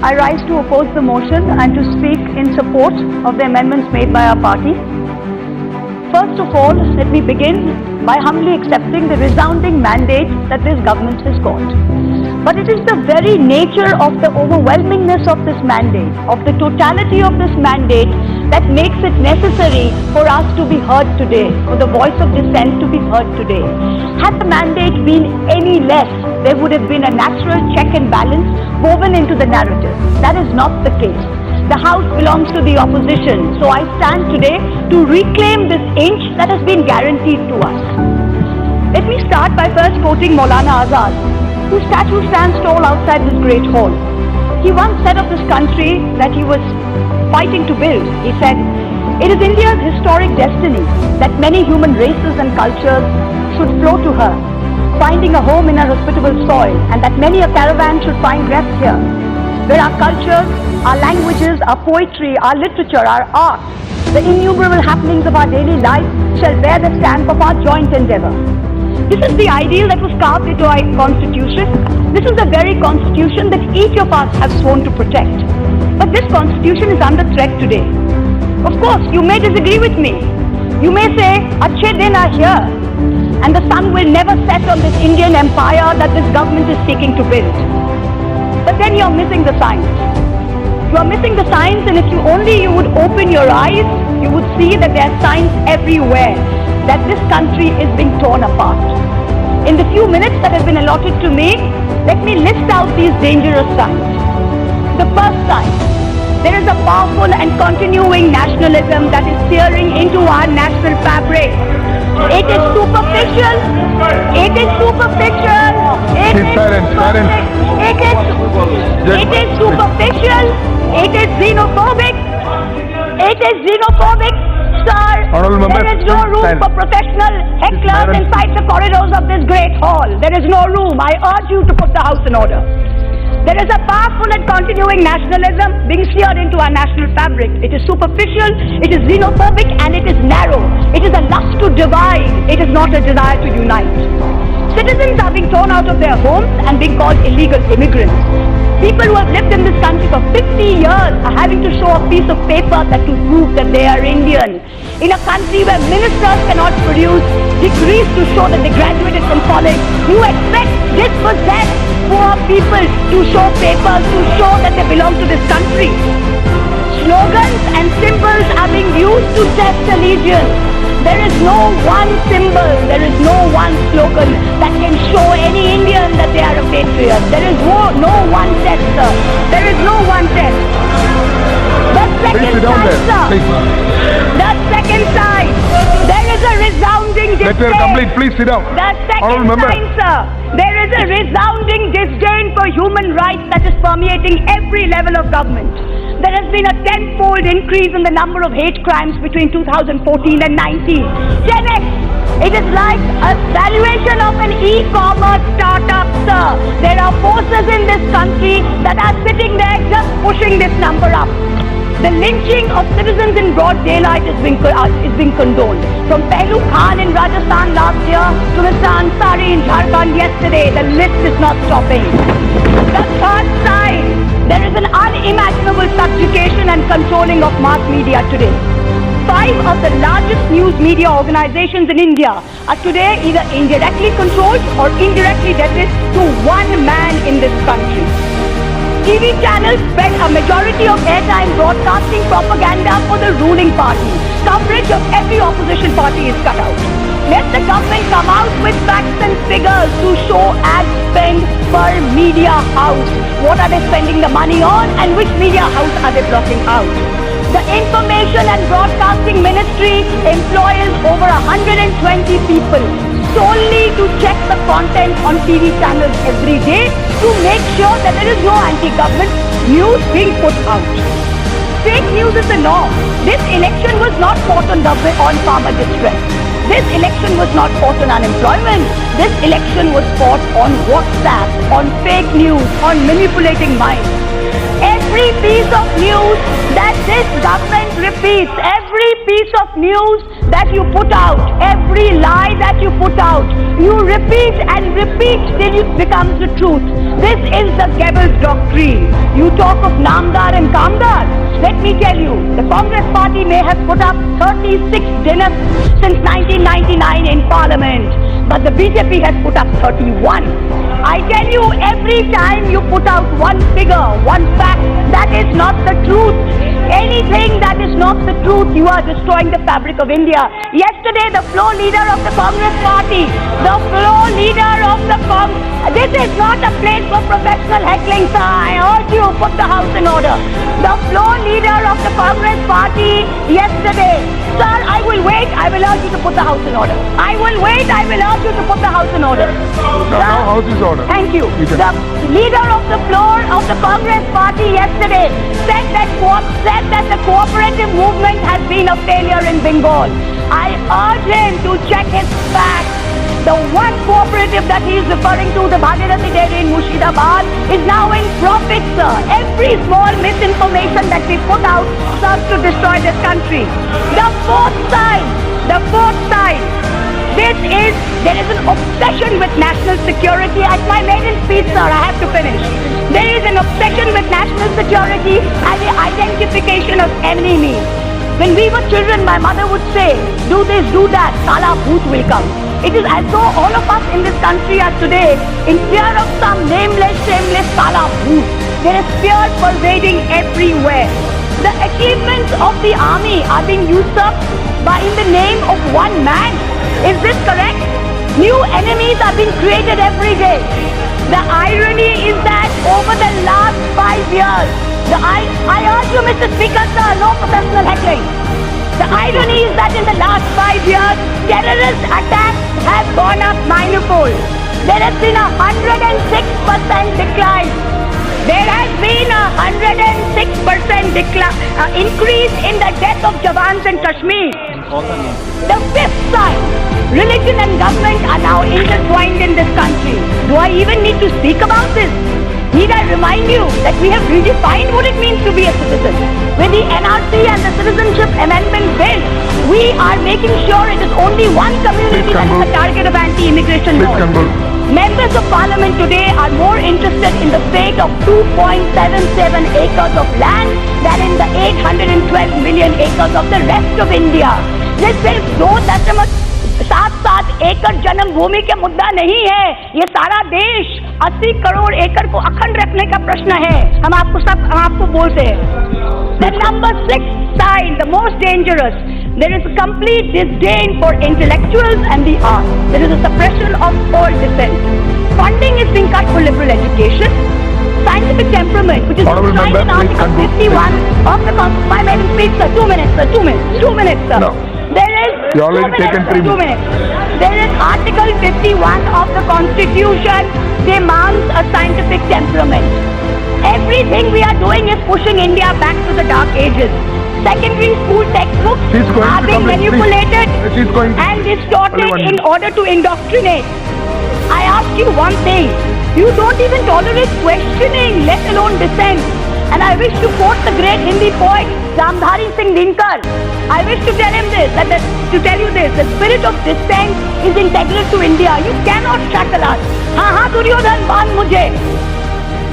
I rise to oppose the motion and to speak in support of the amendments made by our party. First of all, let me begin by humbly accepting the resounding mandate that this government has got. But it is the very nature of the overwhelmingness of this mandate, of the totality of this mandate, that makes it necessary for us to be heard today, for the voice of dissent to be heard today. Had the mandate been any less, there would have been a natural check and balance woven into the narrative. That is not the case. The House belongs to the opposition, so I stand today to reclaim this inch that has been guaranteed to us. Let me start by first quoting Maulana Azad, whose statue stands tall outside this great hall. He once said of this country that he was fighting to build. He said, "It is India's historic destiny that many human races and cultures should flow to her, finding a home in her hospitable soil, and that many a caravan should find rest here, where our cultures, our languages, our poetry, our literature, our art, the innumerable happenings of our daily life shall bear the stamp of our joint endeavor." This is the ideal that was carved into our constitution. This is the very constitution that each of us have sworn to protect. But this constitution is under threat today. Of course, you may disagree with me. You may say, "Achhe din are here, and the sun will never set on this Indian empire that this government is seeking to build." But then you're missing the signs. You are missing the signs, and if you would open your eyes, you would see that there are signs everywhere that this country is being torn apart. In the few minutes that have been allotted to me, let me list out these dangerous signs. The first sign, there is a powerful and continuing nationalism that is searing into our national fabric. It is superficial. It is superficial. It is superficial. It is xenophobic. It is xenophobic. Sir, there is no room for professional hecklers inside the corridors of this great hall. There is no room. I urge you to put the house in order. There is a powerful and continuing nationalism being seared into our national fabric. It is superficial, it is xenophobic, and it is narrow. It is a lust to divide. It is not a desire to unite. Citizens are being torn out of their homes and being called illegal immigrants. People who have lived in this country for 50 years are having to show a piece of paper that to prove that they are Indian. In a country where ministers cannot produce degrees to show that they graduated from college, you expect dispossessed poor people to show papers to show that they belong to this country. Slogans and symbols are being used to test allegiance. There is no one symbol, there is no one slogan that can show any Indian that they are a patriot. There is no one test, sir. There is no one test. The second side, sir. The second side. There is a resounding disdain. Let her complete. Please sit down. The second sign, sir. There is a resounding disdain for human rights that is permeating every level of government. There has been a tenfold increase in the number of hate crimes between 2014 and 19. 10x. It is like a valuation of an e-commerce startup, sir. There are forces in this country that are sitting there just pushing this number up. The lynching of citizens in broad daylight is being condoned. From Pehlu Khan in Rajasthan last year to Mr. Ansari in Jharkhand yesterday, the list is not stopping. The third side, there is an unimaginable subjugation and controlling of mass media today. 5 of the largest news media organizations in India are today either indirectly controlled or indirectly debted to one man in this country. TV channels spend a majority of airtime broadcasting propaganda for the ruling party. Coverage of every opposition party is cut out. Let the government come out with facts and figures to show ad spend per media house. What are they spending the money on, and which media house are they blocking out? The Information and Broadcasting Ministry employs over 120 people solely to check the content on TV channels every day to make sure that there is no anti-government news being put out. Fake news is the norm. This election was not fought on farmer distress. This election was not fought on unemployment. This election was fought on WhatsApp, on fake news, on manipulating minds. Every piece of news that this government repeats, every piece of news that you put out, every lie that you put out, you repeat and repeat till it becomes the truth. This is the Goebbels doctrine. You talk of Namdar and Kamdar. Let me tell you, the Congress party may have put up 36 dinners since 1999 in Parliament, but the BJP has put up 31. I tell you, every time you put out one figure, one fact, that is not the truth. Anything that is not the truth, you are destroying the fabric of India. Yesterday, the floor leader of the Congress party, this is not a place for professional heckling, sir. I urge you, put the house in order. The floor leader of the Congress party yesterday, sir, I will wait, I will urge you to put the house in order. I will wait, I will urge you to put the house in order. Now house is order. Thank you. The leader of the floor of the Congress party yesterday said that the cooperative movement has been a failure in Bengal. I urge him to check his facts. The one cooperative that he is referring to, the Bhagirathi Dairy in Murshidabad, is now in profit, sir. Every small misinformation that we put out serves to destroy this country. The fourth side, there is an obsession with national security. At my maiden speech, sir, I have to finish. There is an obsession with national security and the identification of enemies. When we were children, my mother would say, do this, do that, Kala Bhoot will come. It is as though all of us in this country are today in fear of some nameless, shameless Kala Bhoot. There is fear pervading everywhere. The achievements of the army are being usurped in the name of one man. Is this correct? New enemies are being created every day. The irony is that over the last 5 years, I urge you, Mr. Speaker, sir, no professional heckling. The irony is that in the last 5 years, terrorist attacks have gone up manifold. There has been a 106% decline. There has been a 106% increase in the death of Jawans in Kashmir. The fifth side, religion and government are now intertwined in this country. Do I even need to speak about this? Need I remind you that we have redefined what it means to be a citizen? With the NRC and the Citizenship Amendment Bill, we are making sure it is only one community that is the target of anti-immigration laws. Members of Parliament today are more interested in the fate of 2.77 acres of land than in the 812 million acres of the rest of India. ये सिर्फ 2.77 एकड़ जन्म भूमि के मुद्दा नहीं है, ये सारा देश 80 करोड़ एकड़ को अखंड रखने का प्रश्न है. हम आपको बोलते हैं. The number 6 sign, the most dangerous. There is a complete disdain for intellectuals and the arts. There is a suppression of all dissent. Funding is being cut for liberal education. Scientific temperament, which is enshrined in Article 51 of the Constitution. My maiden speech, sir. 2 minutes, sir. 2 minutes, sir. No. There is you already taken 3 minutes. There is Article 51 of the Constitution demands a scientific temperament. Everything we are doing is pushing India back to the dark ages. Secondary school textbooks are being manipulated and distorted in order to indoctrinate. I ask you one thing. You don't even tolerate questioning, let alone dissent. And I wish to quote the great Hindi poet Ramdhari Singh Dinkar. I wish to tell him this, the spirit of dissent is integral to India. You cannot shackle us. हाँ दुर्योधन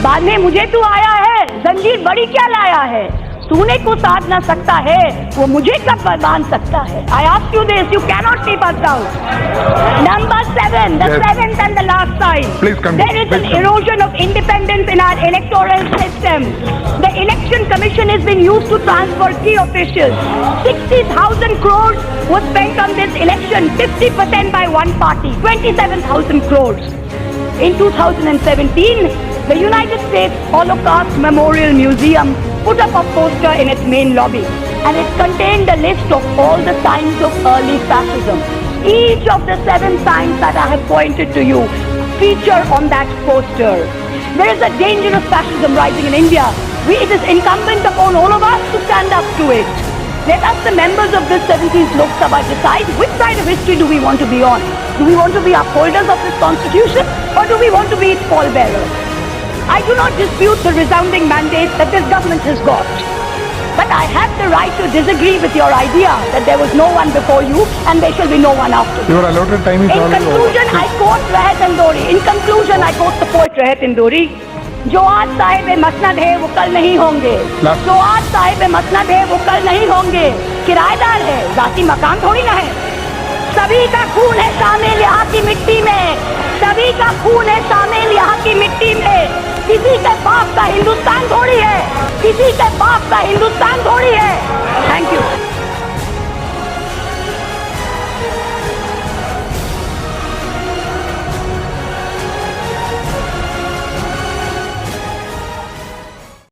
बांधने मुझे तू आया है, जंजीर बड़ी क्या लाया है? तूने को साध ना सकता है, वो मुझे कब बांध सकता है? I ask you this, you cannot keep us down. Number 7, the seventh and the last sign. There is an erosion of independence in our electoral system. The election commission is being used to transfer key officials. 60,000 crores was spent on this election, 50% by one party, 27,000 crores. In 2017, the United States Holocaust Memorial Museum put up a poster in its main lobby, and it contained a list of all the signs of early fascism. Each of the 7 signs that I have pointed to you feature on that poster. There is a dangerous fascism rising in India. It is incumbent upon all of us to stand up to it. Let us, the members of this 17th Lok Sabha, decide which side of history do we want to be on. Do we want to be upholders of this constitution, or do we want to be its pallbearers? I do not dispute the resounding mandate that this government has got. But I have the right to disagree with your idea that there was no one before you and there shall be no one after you. Your allotted time is In already conclusion, over. I quote Rahat Indori. In conclusion, I quote the poet Rahat Indori. जो आज साहिब मसनद है वो कल नहीं होंगे, जो आज साहिब मसनद है वो कल नहीं होंगे, किराएदार है जाती मकान थोड़ी ना है। सभी का खून है शामिल यहाँ की मिट्टी में, सभी का खून है शामिल यहाँ की मिट्टी में। किसी के बाप का हिंदुस्तान थोड़ी है, किसी के बाप का हिंदुस्तान थोड़ी है।